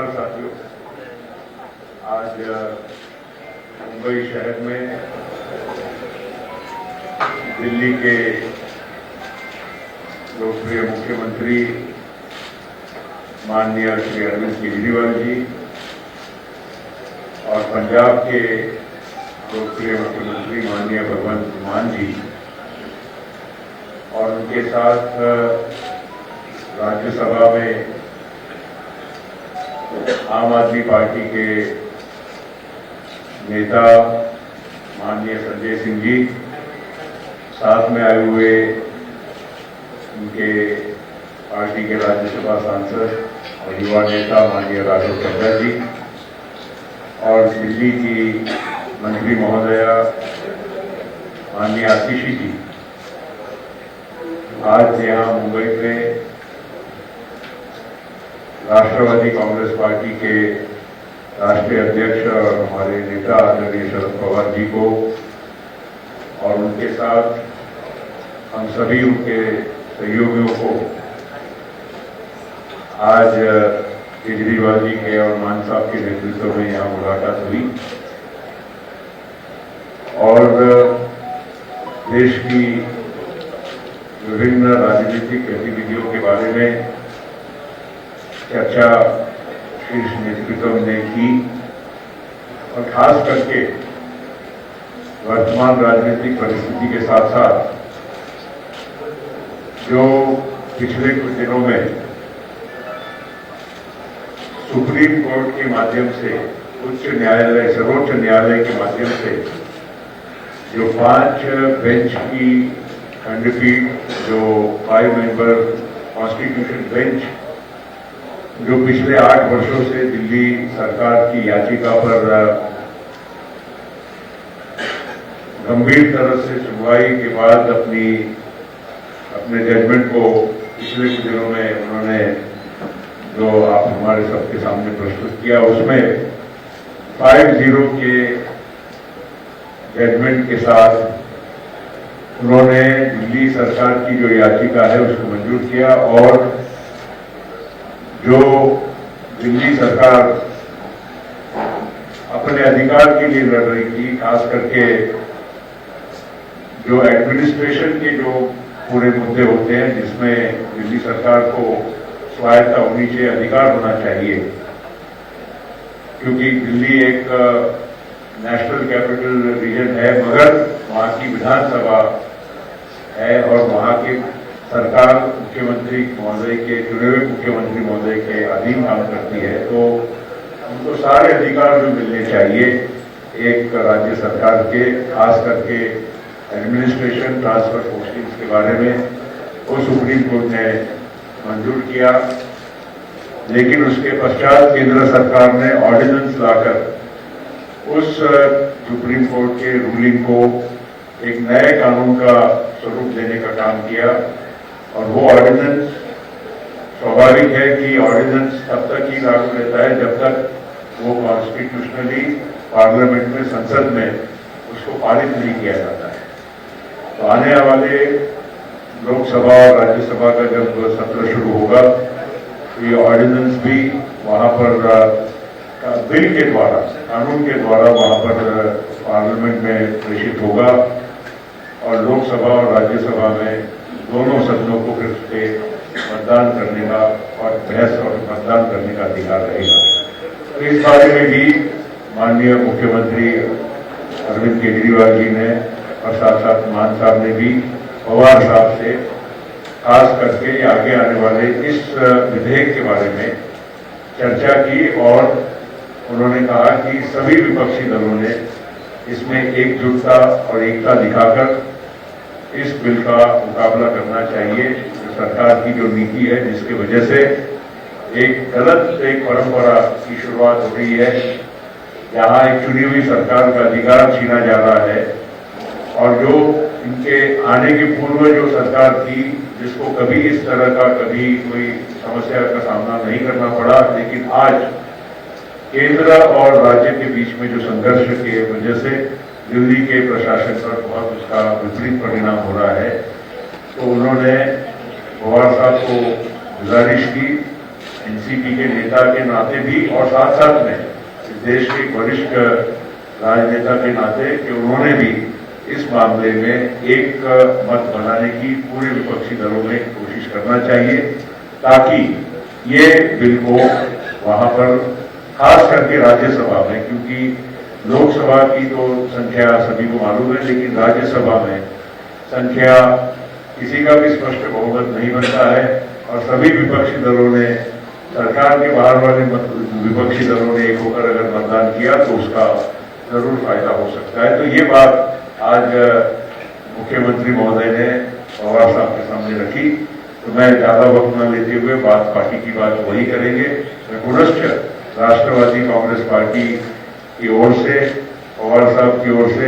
नमस्कार साथियों। आज मुंबई शहर में दिल्ली के लोकप्रिय मुख्यमंत्री माननीय श्री अरविंद केजरीवाल जी और पंजाब के लोकप्रिय मुख्यमंत्री माननीय भगवंत मान जी और उनके साथ राज्यसभा में आम आदमी पार्टी के नेता माननीय संजय सिंह जी, साथ में आए हुए उनके पार्टी के राज्यसभा सांसद और युवा नेता माननीय राघव चड्ढा जी और दिल्ली की मंत्री महोदया माननीय आतिशी जी, आज यहाँ मुंबई में राष्ट्रवादी कांग्रेस पार्टी के राष्ट्रीय अध्यक्ष और हमारे नेता आदरणीय शरद पवार जी को और उनके साथ हम सभी उनके सहयोगियों को आज केजरीवाल जी के और मान साहब के नेतृत्व में यहाँ मुलाकात हुई और देश की विभिन्न राजनीतिक गतिविधियों के बारे में चर्चा शीर्ष नेतृत्व ने की और खास करके वर्तमान राजनीतिक परिस्थिति के साथ साथ जो पिछले कुछ दिनों में सुप्रीम कोर्ट के माध्यम से उच्च न्यायालय सर्वोच्च न्यायालय के माध्यम से जो 5 बेंच की खंडपीठ, जो 5 मेंबर कॉन्स्टिट्यूशन बेंच जो पिछले 8 वर्षों से दिल्ली सरकार की याचिका पर गंभीर तरह से सुनवाई के बाद अपने जजमेंट को पिछले कुछ दिनों में उन्होंने जो आप हमारे सबके सामने प्रस्तुत किया, उसमें 5-0 के जजमेंट के साथ उन्होंने दिल्ली सरकार की जो याचिका है उसको मंजूर किया और जो दिल्ली सरकार अपने अधिकार के लिए लड़ रही थी, खास करके जो एडमिनिस्ट्रेशन के जो पूरे मुद्दे होते हैं जिसमें दिल्ली सरकार को स्वायत्ता होनी चाहिए, अधिकार होना चाहिए, क्योंकि दिल्ली एक नेशनल कैपिटल रीजन है मगर वहां की विधानसभा है और वहां की सरकार मुख्यमंत्री महोदय के चुने हुए मुख्यमंत्री महोदय के अधीन काम करती है, तो उनको सारे अधिकार जो मिलने चाहिए एक राज्य सरकार के, खास करके एडमिनिस्ट्रेशन ट्रांसफर पोस्टिंग्स के बारे में वो सुप्रीम कोर्ट ने मंजूर किया। लेकिन उसके पश्चात केंद्र सरकार ने ऑर्डिनेंस लाकर उस सुप्रीम कोर्ट के रूलिंग को एक नए कानून का स्वरूप देने का काम किया और वो ऑर्डिनेंस स्वाभाविक है कि ऑर्डिनेंस तब तक ही लागू रहता है जब तक वो कॉन्स्टिट्यूशनली पार्लियामेंट में, संसद में उसको पारित नहीं किया जाता है। तो आने वाले लोकसभा और राज्यसभा का जब सत्र शुरू होगा तो ये ऑर्डिनेंस भी वहां पर बिल के द्वारा, कानून के द्वारा वहां पर पार्लियामेंट में प्रेषित होगा और लोकसभा और राज्यसभा में दोनों सदनों को फिर से मतदान करने का और बहस और मतदान करने का अधिकार रहेगा। तो इस बारे में भी माननीय मुख्यमंत्री अरविंद केजरीवाल जी ने और साथ साथ मान साहब ने भी पवार साहब से खास करके आगे आने वाले इस विधेयक के बारे में चर्चा की और उन्होंने कहा कि सभी विपक्षी दलों ने इसमें एकजुटता और एकता दिखाकर इस बिल का मुकाबला करना चाहिए। जो सरकार की जो नीति है जिसकी वजह से एक गलत परंपरा की शुरुआत हो रही है, जहां एक चुनी हुई सरकार का अधिकार छीना जा रहा है और जो इनके आने के पूर्व जो सरकार थी जिसको कभी इस तरह का कभी कोई समस्या का सामना नहीं करना पड़ा, लेकिन आज केंद्र और राज्य के बीच में जो संघर्ष की वजह से दिल्ली के प्रशासन पर बहुत उसका विपरीत परिणाम हो रहा है, तो उन्होंने पवार साहब को गुजारिश की एनसीपी के नेता के नाते भी और साथ साथ में इस देश के वरिष्ठ राजनेता के नाते कि उन्होंने भी इस मामले में एक मत बनाने की पूरे विपक्षी दलों में कोशिश करना चाहिए, ताकि ये बिल को वहां पर खास करके राज्यसभा में, क्योंकि लोकसभा की तो संख्या सभी को मालूम है, लेकिन राज्यसभा में संख्या किसी का भी स्पष्ट बहुमत नहीं बनता है और सभी विपक्षी दलों ने, सरकार के बाहर वाले विपक्षी दलों ने एक होकर अगर मतदान किया तो उसका जरूर फायदा हो सकता है। तो ये बात आज मुख्यमंत्री महोदय ने पवार साहब के सामने रखी, तो मैं ज्यादा वक्त न लेते हुए बात पार्टी की बात वही करेंगे। मैं पुनश्च राष्ट्रवादी कांग्रेस पार्टी की ओर से, पवार साहब की ओर से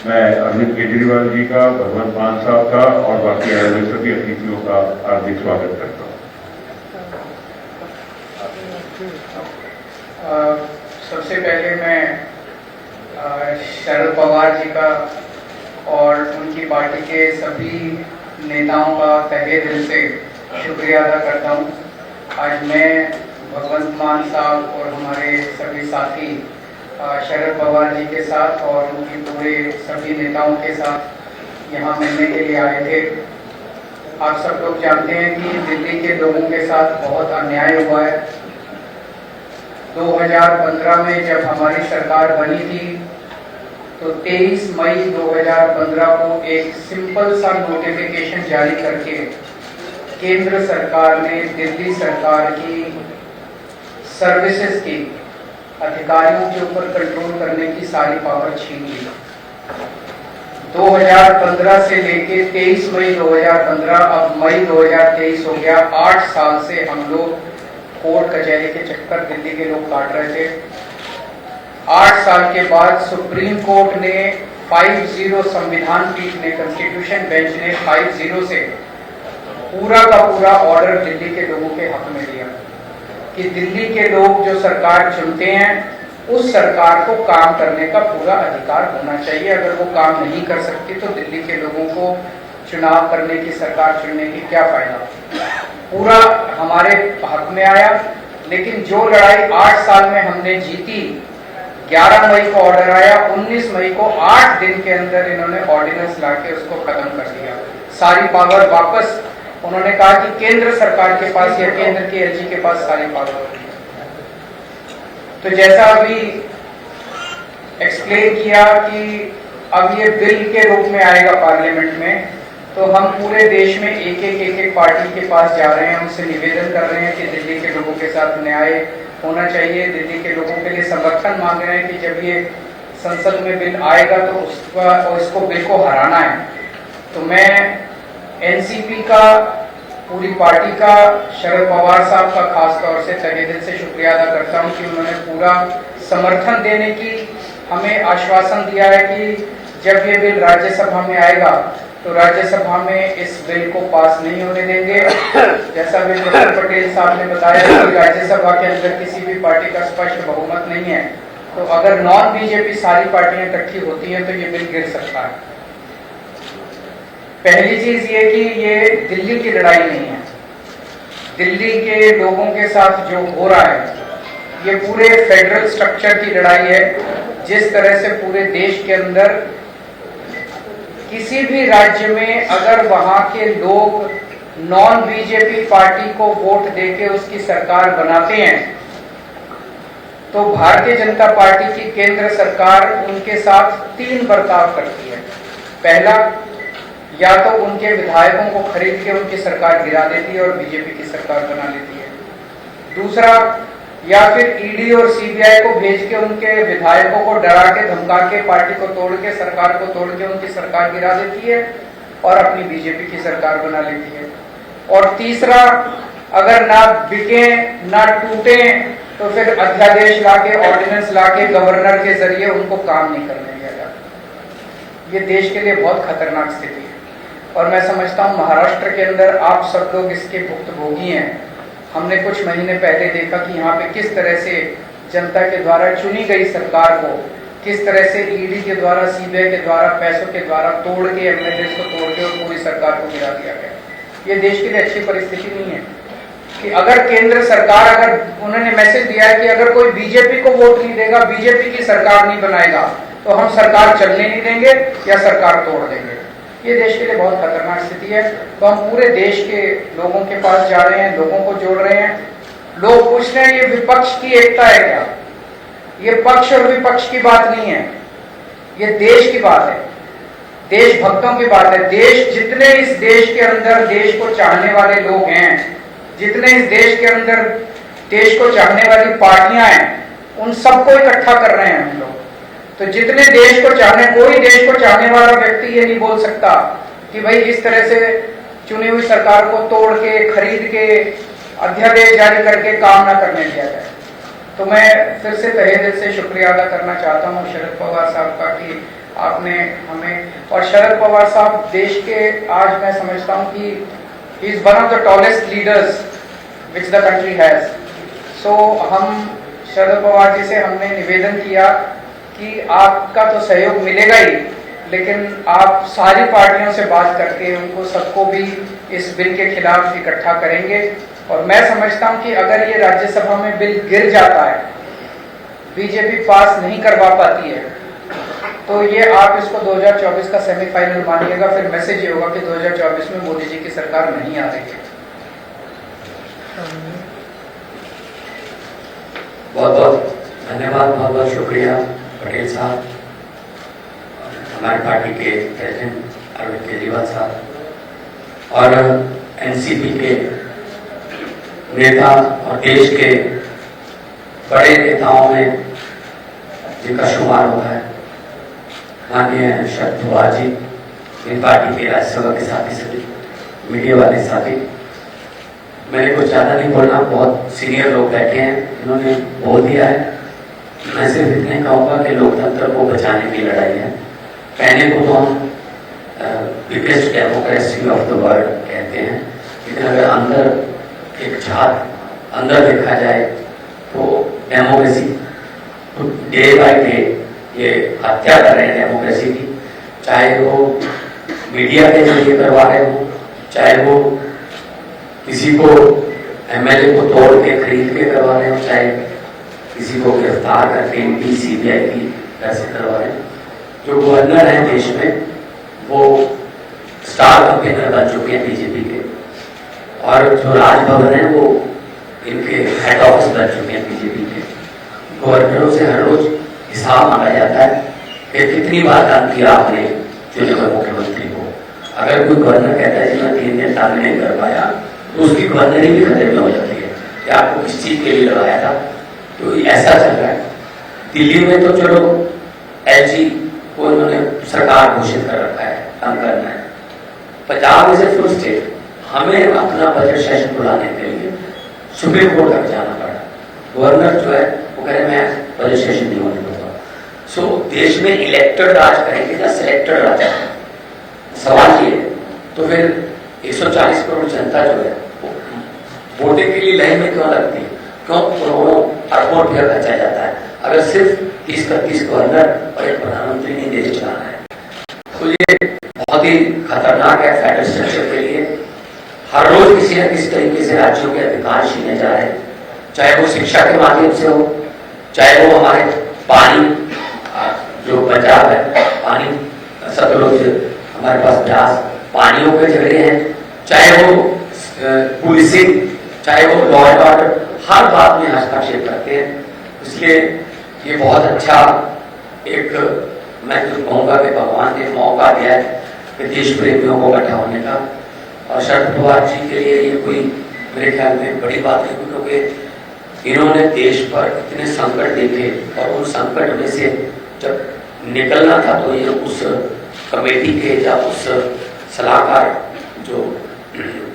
मैं अरविंद केजरीवाल जी का, भगवंत मान साहब का और बाकी आए हुए सभी अतिथियों का हार्दिक स्वागत करता हूँ। सबसे पहले मैं शरद पवार जी का और उनकी पार्टी के सभी नेताओं का तहे दिल से शुक्रिया अदा करता हूँ। आज मैं भगवंत मान साहब और हमारे सभी साथी शरद पवार जी के साथ और उनकी पूरे सभी नेताओं के साथ यहाँ मिलने के लिए आए थे। आप सब लोग जानते हैं कि दिल्ली के लोगों के साथ बहुत अन्याय हुआ है। 2015 में जब हमारी सरकार बनी थी तो 23 मई 2015 को एक सिंपल सा नोटिफिकेशन जारी करके केंद्र सरकार ने दिल्ली सरकार की सर्विसेज की अधिकारियों के ऊपर कंट्रोल करने की सारी पावर छीन ली। 2015 से लेके 23 मई 2015, अब मई 2023 हो गया। 8 साल से हम लोग कोर्ट कचहरी के चक्कर दिल्ली के लोग काट रहे थे। 8 साल के बाद सुप्रीम कोर्ट ने 50 संविधान पीठ ने, कॉन्स्टिट्यूशन बेंच ने 50 से पूरा का पूरा ऑर्डर दिल्ली के लोगों के हक में दिया कि दिल्ली के लोग जो सरकार चुनते हैं उस सरकार को काम करने का पूरा अधिकार होना चाहिए। अगर वो काम नहीं कर सकती तो दिल्ली के लोगों को चुनाव करने की, सरकार चुनने की क्या फायदा। पूरा हमारे हक में आया। लेकिन जो लड़ाई 8 साल में हमने जीती, 11 मई को ऑर्डर आया, 19 मई को 8 दिन के अंदर इन्होंने ऑर्डिनेंस लाके उसको खत्म कर दिया। सारी पावर वापस, उन्होंने कहा कि केंद्र सरकार के पास या केंद्र के एलजी के पास सारी पावर होगी। तो जैसा अभी एक्सप्लेन किया कि अब ये बिल के रूप में आएगा पार्लियामेंट में, तो हम पूरे देश में एक एक पार्टी के पास जा रहे हैं, उनसे निवेदन कर रहे हैं कि दिल्ली के लोगों के साथ न्याय होना चाहिए। दिल्ली के लोगों के लिए समर्थन मांग रहे हैं कि जब ये संसद में बिल आएगा तो इसको बिल को हराना है। तो मैं एनसीपी का, पूरी पार्टी का, शरद पवार साहब का खास तौर से तहे दिल से शुक्रिया अदा करता हूं कि उन्होंने पूरा समर्थन देने की हमें आश्वासन दिया है कि जब ये बिल राज्यसभा में आएगा तो राज्यसभा में इस बिल को पास नहीं होने देंगे। जैसा भी मिस्टर पटेल साहब ने बताया कि राज्यसभा के अंदर किसी भी पार्टी का स्पष्ट बहुमत नहीं है, तो अगर नॉन बीजेपी सारी पार्टियां इकट्ठी होती हैं तो ये बिल गिर सकता है। पहली चीज ये कि ये दिल्ली की लड़ाई नहीं है। दिल्ली के लोगों के साथ जो हो रहा है ये पूरे फेडरल स्ट्रक्चर की लड़ाई है। जिस तरह से पूरे देश के अंदर किसी भी राज्य में अगर वहां के लोग नॉन बीजेपी पार्टी को वोट देके उसकी सरकार बनाते हैं तो भारतीय जनता पार्टी की केंद्र सरकार उनके साथ 3 बर्ताव करती है। पहला, या तो उनके विधायकों को खरीद के उनकी सरकार गिरा देती है और बीजेपी की सरकार बना लेती है। दूसरा, या फिर ईडी और सीबीआई को भेज के उनके विधायकों को डरा के, धमका के, पार्टी को तोड़ के, सरकार को तोड़ के उनकी सरकार गिरा देती है और अपनी बीजेपी की सरकार बना लेती है। और तीसरा, अगर ना बिके ना टूटे तो फिर अध्यादेश लाके, ऑर्डिनेंस लाके गवर्नर के जरिए उनको काम नहीं करने दिया जाता। ये देश के लिए बहुत खतरनाक स्थिति है और मैं समझता हूँ महाराष्ट्र के अंदर आप सब लोग इसके भुक्तभोगी हैं। हमने कुछ महीने पहले देखा कि यहाँ पे किस तरह से जनता के द्वारा चुनी गई सरकार को किस तरह से ईडी के द्वारा, सीबीआई के द्वारा, पैसों के द्वारा तोड़ के, एमएलए को तोड़ के और पूरी सरकार को गिरा दिया गया। ये देश के लिए अच्छी परिस्थिति नहीं है। कि अगर केंद्र सरकार, अगर उन्होंने मैसेज दिया है कि अगर कोई बीजेपी को वोट नहीं देगा, बीजेपी की सरकार नहीं बनाएगा, तो हम सरकार चलने नहीं देंगे या सरकार तोड़ देंगे। ये देश के लिए बहुत खतरनाक स्थिति है। तो हम पूरे देश के लोगों के पास जा रहे हैं, लोगों को जोड़ रहे हैं। लोग पूछ रहे हैं ये विपक्ष की एकता है क्या? ये पक्ष और विपक्ष की बात नहीं है, ये देश की बात है, देशभक्तों की बात है। देश, जितने इस देश के अंदर देश को चाहने वाले लोग हैं, जितने इस देश के अंदर देश को चाहने वाली पार्टियां हैं, उन सबको इकट्ठा कर रहे हैं हम लोग। तो जितने देश को चाहने, कोई देश को चाहने वाला व्यक्ति ये नहीं बोल सकता कि भाई इस तरह से चुनी हुई सरकार को तोड़ के, खरीद के, अध्यादेश जारी करके काम ना करने दिया जाए। तो मैं फिर से तहे दिल से शुक्रिया अदा करना चाहता हूँ शरद पवार साहब का कि आपने हमें, और शरद पवार साहब देश के, आज मैं समझता हूँ कि he is one of the tallest leaders which the country has. So हम शरद पवार जी से हमने निवेदन किया कि आपका तो सहयोग मिलेगा ही, लेकिन आप सारी पार्टियों से बात करके उनको सबको भी इस बिल के खिलाफ इकट्ठा करेंगे। और मैं समझता हूं कि अगर ये राज्यसभा में बिल गिर जाता है, बीजेपी पास नहीं करवा पाती है, तो ये आप इसको 2024 का सेमीफाइनल मानिएगा। फिर मैसेज ये होगा कि 2024 में मोदी जी की सरकार नहीं आ रही है। बहुत बहुत धन्यवाद, बहुत बहुत शुक्रिया पटेल साहब, हमारी पार्टी के प्रेसिडेंट अरविंद केजरीवाल साहब और एनसीपी के नेता और देश के बड़े नेताओं में जिनका शुमार होता है माननीय शरद पवार जी, इन पार्टी के राज्यसभा के साथी सभी मीडिया वाले साथी। मैंने कुछ ज़्यादा नहीं बोलना, बहुत सीनियर लोग बैठे हैं, इन्होंने बोल दिया है। मैं सिर्फ इतने कहूँगा कि लोकतंत्र को बचाने की लड़ाई है। कहने को तो हम biggest democracy of the world कहते हैं, लेकिन अगर अंदर एक झाग अंदर देखा जाए तो डेमोक्रेसी तो डे बाय डे ये हत्या कर रहे हैं डेमोक्रेसी की। चाहे वो मीडिया के जरिए करवा रहे हो, चाहे वो किसी को एमएलए को तोड़ के खरीद के करवा रहे हो, चाहे किसी को गिरफ्तार करके ईडी सीबीआई की पैसे करवा रहे हैं। जो गवर्नर हैं देश में वो स्टार कैंपेनर बन चुके हैं बीजेपी के, और जो राजभवन है वो इनके हेड ऑफिस बन चुके हैं बीजेपी के। गवर्नरों से हर रोज हिसाब मांगा जाता है कि कितनी बार काम किया आपने चुने हुए मुख्यमंत्री को। अगर कोई गवर्नर कहता है कि मैं 3 दिन तक नहीं कर पाया, तो उसकी गवर्नरी भी खतरे में हो जाती है कि आपको किस चीज के लिए लगाया था। तो ऐसा चल रहा है। दिल्ली में तो चलो एलजी को इन्होंने सरकार घोषित कर रखा है, काम करना है। Punjab is a full state, हमें अपना बजट सेशन बुलाने के लिए सुप्रीम कोर्ट तक जाना पड़ा। गवर्नर जो है वो कह रहे मैं बजट सेशन नहीं होने दूंगा। सो देश में इलेक्टेड राज करेंगे या सिलेक्टेड राज करेंगे, सवाल ये। तो फिर 140 करोड़ जनता जो है वोटिंग के लिए लाइन में क्यों लगती है, क्यों करोड़ों अरबों रुपया खर्चा जाता है अगर सिर्फ 30-31 गवर्नर और एक प्रधानमंत्री ने देश चलाना है। तो ये बहुत ही खतरनाक है फेडरल स्ट्रक्चर के लिए। हर रोज किसी न किसी तरीके से राज्यों के अधिकार छीने जा रहे हैं, चाहे वो शिक्षा के माध्यम से हो, चाहे वो हमारे पानी जो पंजाब है, पानी सतलुज हमारे पास ब्यास पानियों के झगड़े हैं, चाहे वो पुलिसिंग, चाहे वो लॉ एंड ऑर्डर, हर बात में हस्तक्षेप करते हैं। इसलिए ये बहुत अच्छा एक, मैं तो कहूँगा कि भगवान ने मौका दिया है कि देश प्रेमियों को इकट्ठा होने का। और शरद पवार जी के लिए ये कोई मेरे ख्याल में बड़ी बात है, क्योंकि इन्होंने देश पर इतने संकट देखे और उन संकट में से जब निकलना था तो ये उस कमेटी के या उस सलाहकार जो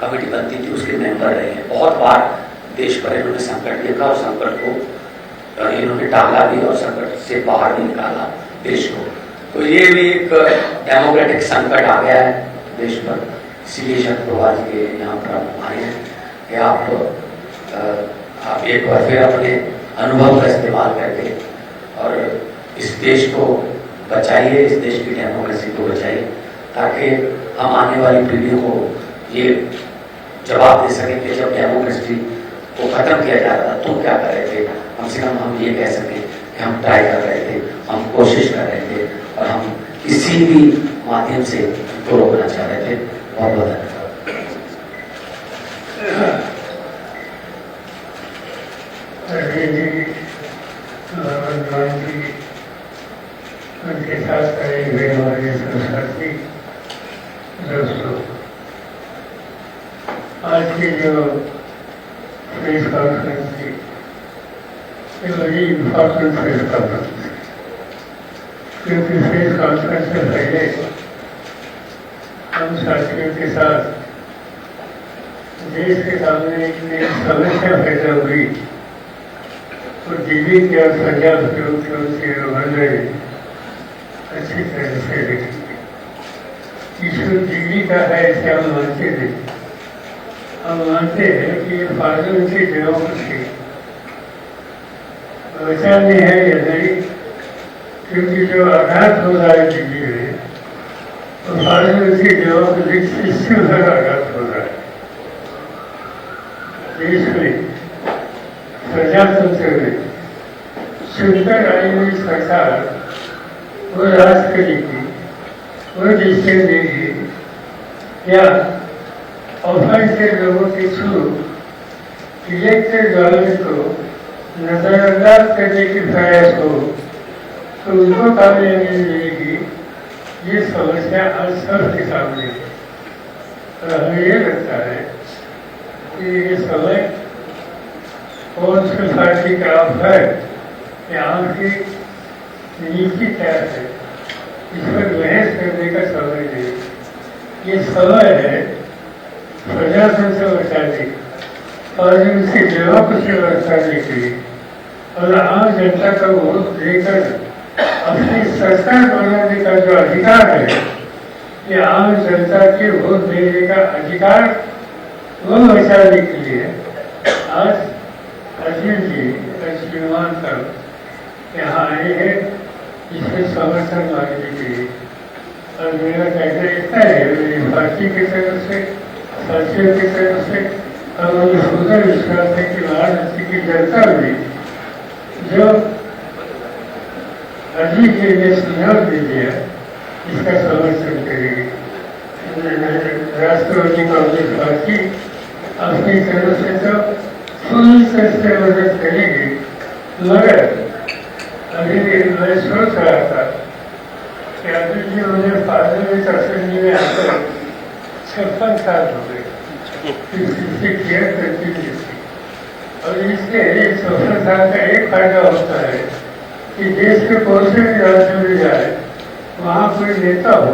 कमेटी बनती थी उसके मेंबर रहे हैं। बहुत बार देश पर इन्होंने संकट देखा और संकट को इन्होंने टाला भी और संकट से बाहर भी निकाला देश को। तो ये भी एक डेमोक्रेटिक संकट आ गया है देश पर। इसीलिए शरद पवार जी के यहाँ पर हम आए हैं कि आप एक बार फिर अपने अनुभव का इस्तेमाल करके और इस देश को बचाइए, इस देश की डेमोक्रेसी को बचाइए, ताकि हम आने वाली पीढ़ियों को ये जवाब दे सकें कि जब डेमोक्रेसी को खत्म किया जा रहा था, तो क्या कर रहे थे? कम से कम हम ये कह सकें कि हम ट्राई कर रहे थे, हम कोशिश कर रहे थे और हम किसी भी माध्यम से उनको रोकना चाह रहे थे। बहुत बहुत धन्यवाद। उनके साथ खड़े हुए हमारे साथी दोस्तों, आज की जो प्रेस कॉन्फ्रेंस थी ये बड़ी इम्पोर्टेंट प्रेस कॉन्फ्रेंस थी, क्योंकि प्रेस कॉन्फ्रेंस से पहले हम साथियों के साथ देश के सामने एक समस्या पैदा हुई तो दिल्ली के और पंजाब के मुख्यमंत्री महोदय अच्छी तरह से देखेंगे। इशू दिल्ली का है ऐसे हम मानते नहीं। हम मानते हैं कि ये पार्लियामेंट्री डेमोक्रेसी बचानी है या नहीं, क्योंकि जो आघात हो रहा है दिल्ली में तो पार्लियामेंट्री डेमोक्रेसी सिस्टम का आघात हो रहा है। देश में प्रजातंत्र में चुनकर आई हुई सरकार वो राज करेगी, वो डिसीजन देगी या ऑफेंडेड लोगों के थ्रू इलेक्टेड गवर्नमेंट को नजरअंदाज करने की प्रयास हो तो उनको कामयाबी मिलेगी। ये समस्या आज सबके सामने है और हमें ये लगता है कि ये समय कौन सी पार्टी का आप है यहाँ की नीति क्या है इस पर बहस करने का समय नहीं। ये समय है प्रजातंत्र बचाने और उनकी डेमोक्रेसी बचाने के लिए और आम जनता का वोट देकर अपनी सरकार बनाने का जो अधिकार है, ये आम जनता के वोट देने का अधिकार वो बचाने के लिए आज अजीत जी श्रीमान साहब यहाँ आए हैं इसमें समर्थन मांगने के लिए। और मेरा कहना इतना है, मेरी पार्टी की तरफ से साथियों की तरफ से और मुझे पूरा विश्वास है कि वाराणसी की जनता भी जो अजीत जी ने सुझाव दे दिया इसका समर्थन करेगी। राष्ट्रवादी कांग्रेस पार्टी अपनी तरफ से तो पूरी तरह से मदद करेगी, मगर अभी मैं सोच रहा था कि अभी जी मुझे पार्लियामेंट असेंबली में आकर 56 साल हो गए करती थी और इससे 56 साल का एक फायदा होता है कि देश के कौन से भी राज्य में जाए वहाँ कोई नेता हो,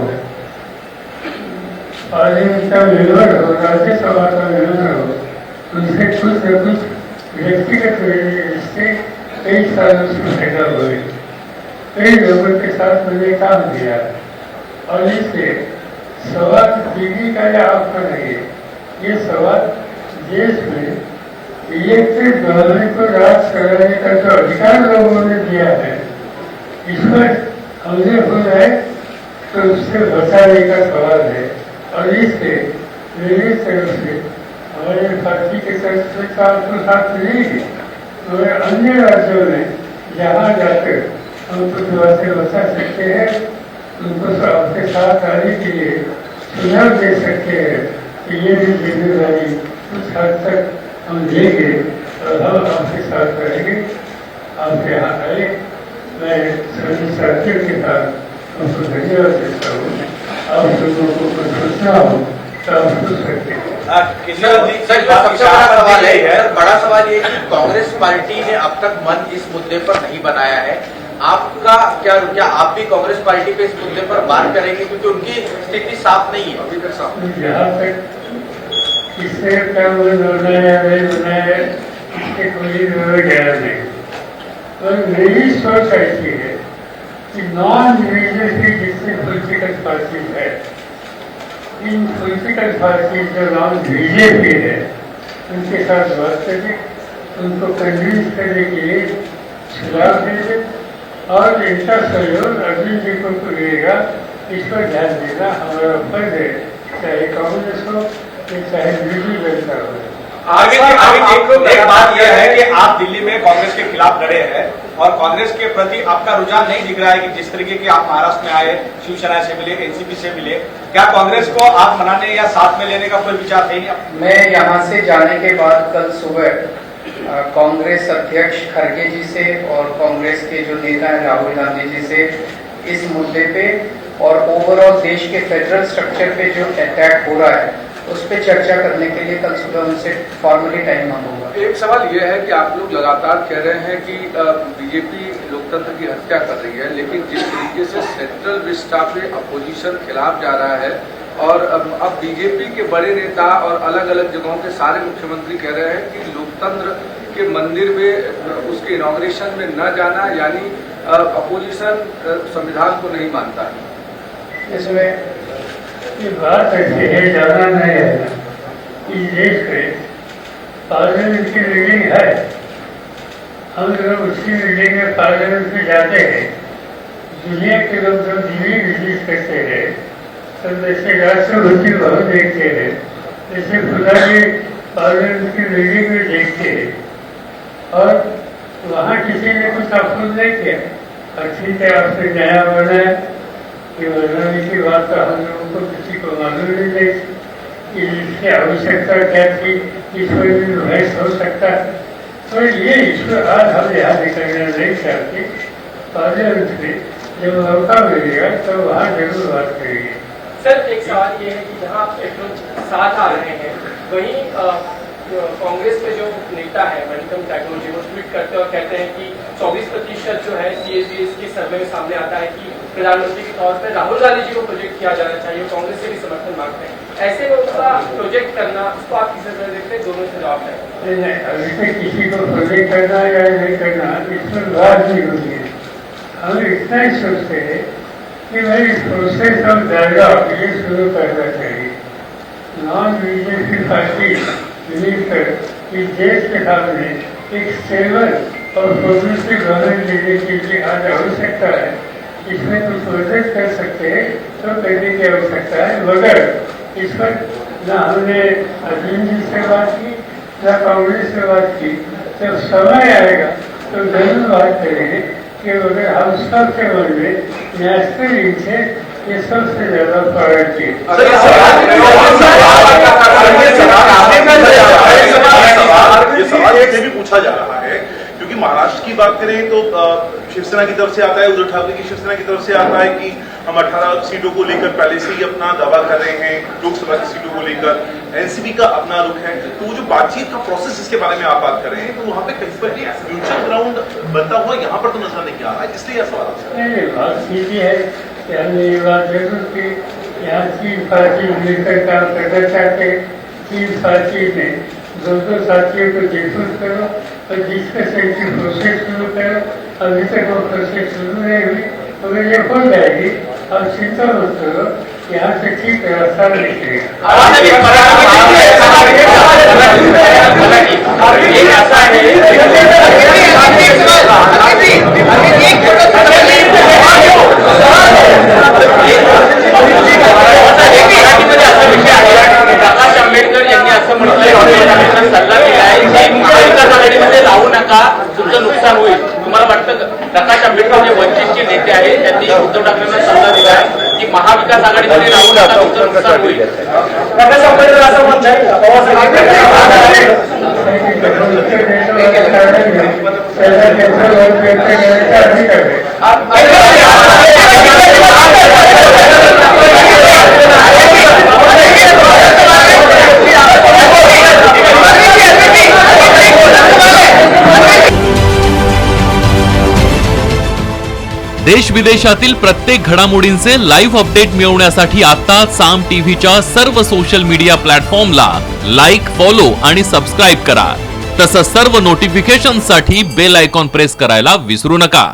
पार्लियामेंट का मेंबर हो, राज्यसभा का मेंबर हो, उनसे कुछ न कुछ व्यक्तिगत रिश्ते कई सालों से पैदा हुए। कई लोगों के साथ मैंने काम किया और इससे सवाल पीढ़ी का या आपका नहीं है, ये सवाल देश में इलेक्टेड गवर्नमेंट को राज कराने का जो अधिकार लोगों ने दिया है, इसमें हमने हो जाए तो उससे बचाने का सवाल है। और इससे मेरी तरफ से हमारे पार्टी के तरफ से आपको साथ मिलेगी, मगर अन्य राज्यों में जहाँ जाकर हम कुछ बातें बता सकते हैं, उनको आपके साथ आने के लिए सुझाव दे सकते हैं कि ये भी जिम्मेदारी कुछ हद तक हम लेंगे और हम आपके साथ करेंगे। आप यहाँ आए, मैं सभी साथियों के साथ उनको धन्यवाद देता हूँ। आप लोगों को कुछ सोचना हो तो आप सोच सकते हैं। सवाल है, बड़ा सवाल ये कि कांग्रेस पार्टी ने अब तक मन इस मुद्दे पर नहीं बनाया है। आपका क्या आप भी कांग्रेस पार्टी पे इस मुद्दे पर बात करेंगे, क्योंकि उनकी स्थिति साफ नहीं है अभी तक साफ। यहाँ तक किससे क्या बनाया नहीं बनाया इसके कोई ज्ञान नहीं, और मेरी सोच ऐसी है कि नॉन बीजेपी जितनी पॉलिटिकल पार्टी है, इन पॉलिटिकल पार्टी जो नॉन बीजेपी है उनके साथ बात करें, उनको कन्विंस करने के लिए सुझाव देंगे और इनका सहयोग अर्जुन जी को मिलेगा, इस पर ध्यान देना हमारा फर्ज है, चाहे कांग्रेस हो चाहे बीजेपी जनता हो। आगे एक बात यह है कि आप दिल्ली में कांग्रेस के खिलाफ लड़े हैं और कांग्रेस के प्रति आपका रुझान नहीं दिख रहा है कि जिस तरीके की आप महाराष्ट्र में आए, शिवसेना से मिले, एनसीपी से मिले, क्या कांग्रेस को आप मनाने या साथ में लेने का कोई विचार है नहीं? मैं यहाँ से जाने के बाद कल सुबह कांग्रेस अध्यक्ष खड़गे जी से और कांग्रेस के जो नेता है राहुल गांधी जी से इस मुद्दे पे और ओवरऑल देश के फेडरल स्ट्रक्चर पे जो अटैक हो रहा है उस पर चर्चा करने के लिए कल सुबह उनसे फॉर्मली टाइम मांगूंगा। एक सवाल यह है कि आप लोग लगातार कह रहे हैं कि बीजेपी लोकतंत्र की हत्या कर रही है, लेकिन जिस तरीके से सेंट्रल विस्टा पे अपोजिशन खिलाफ जा रहा है और अब बीजेपी के बड़े नेता और अलग अलग जगहों के सारे मुख्यमंत्री कह रहे हैं कि लोकतंत्र के मंदिर में उसके इनॉग्रेशन में न जाना, यानी अपोजिशन संविधान को नहीं मानता है। इसमें ये बात ऐसी है, जाना नहीं है कि देश में पार्लियामेंट की रीडिंग है, हम लोग उसकी रीडिंग में पार्लियामेंट में जाते हैं, दुनिया के लोग जब टीवी रिलीज करते हैं तो जैसे राष्ट्रपति भवन देखते हैं, जैसे खुदा की पार्लियामेंट की रीडिंग में देखते हैं और वहाँ किसी ने कुछ अफसोस नहीं किया। और ठीक है, आपसे नया बना है कि बनाने की बात तो हम लोगों को किसी को मालूम नहीं थी कि इसकी आवश्यकता क्या थी, इस पर भी बहस हो सकता है। तो ये इश्यू आज हम यहाँ निकलना नहीं चाहते। पार्लियामेंट में जब मौका मिलेगा तो वहाँ जरूर बात करेंगे। सर, एक सवाल ये है कि जहाँ आप एक लोग साथ आ रहे हैं, वहीं कांग्रेस के जो नेता है मणिकम टेक्नोलॉजी वो ट्वीट करते हैं और कहते हैं कि 24% जो है CAGS के सर्वे में सामने आता है कि प्रधानमंत्री के तौर पर राहुल गांधी जी को प्रोजेक्ट किया जाना चाहिए, कांग्रेस से भी समर्थन मांगते हैं। ऐसे में उसका प्रोजेक्ट करना, उसको आप किस तरह देखते हैं? दोनों से जवाब है। नहीं, अभी से किसी को प्रोजेक्ट करना या नहीं करना इस पर बात नहीं होती है। हम इतना ही सोचते हैं कि भाई इस प्रोसेस ऑफ डायलॉग ये शुरू करना चाहिए। नॉन बीजेपी पार्टी मिलकर इस देश के सामने एक स्टेबल और प्रोग्रेसिव गवर्नमेंट लेने की लिए आज आवश्यकता है। इसमें कुछ प्रोजेक्ट कर सकते हैं तो करने की आवश्यकता है, मगर इस पर न हमने अजीम जी से बात की न कांग्रेस से बात की। जब समय आएगा तो जरूर बात करेंगे कि अगर हम सबके मन में नेशनल इंटरेस्ट ये सबसे ज्यादा प्रायोरिटी है। ये सवाल ये भी पूछा जा रहा है क्योंकि महाराष्ट्र की बात करें तो शिवसेना की तरफ से आता है, उद्धव ठाकरे की शिवसेना की तरफ से आता है कि हम 18 सीटों को लेकर पहले से ही अपना दावा कर रहे हैं, लोकसभा की सीटों को लेकर एनसीपी का अपना रुख है। तो वो जो बातचीत का प्रोसेस जिसके बारे में आप बात कर रहे हैं तो वहाँ पे कहीं पर म्यूचुअल ग्राउंड बनता हुआ यहाँ पर तो नजर नहीं आ रहा है, इसलिए यह सवाल नहीं, बात सीधी है कि हमने ये बात जरूर की, यहाँ 3 पार्टी मिलकर काम करना चाहते। 3 पार्टी में 2 साथियों को डिस्कस करो और डिस्कशन की प्रोसेस शुरू करो। अभी तक वो प्रोसेस शुरू नहीं हुई, अगर ये हो जाएगी अब चिंता मत करो, यहाँ से ठीक रास्ता निकलेगा। प्रकाश आंबेडकर यांनी असं म्हटलंय, सल्ला दिलाय की महाविकास आघाडीमध्ये राहू नका, तुमचं नुकसान होईल. तुम्हाला वाटतं प्रकाश आंबेडकर जे वंचितचे नेते आहेत त्यांनी उद्धव ठाकरेंना सल्ला दिलाय की महाविकास आघाडीमध्ये राहू नका, तुमचं नुकसान होईल. प्रकाश आंबेडकर असं म्हणताय देश विदेशातील प्रत्येक घडामोडींचे लाईव्ह अपडेट मिळवण्यासाठी आता साम टीव्हीच्या सर्व सोशल मीडिया प्लॅटफॉर्मला लाईक, फॉलो आणि सबस्क्राइब करा. तसंच सर्व नोटिफिकेशनसाठी बेल आयकॉन प्रेस करायला विसरू नका.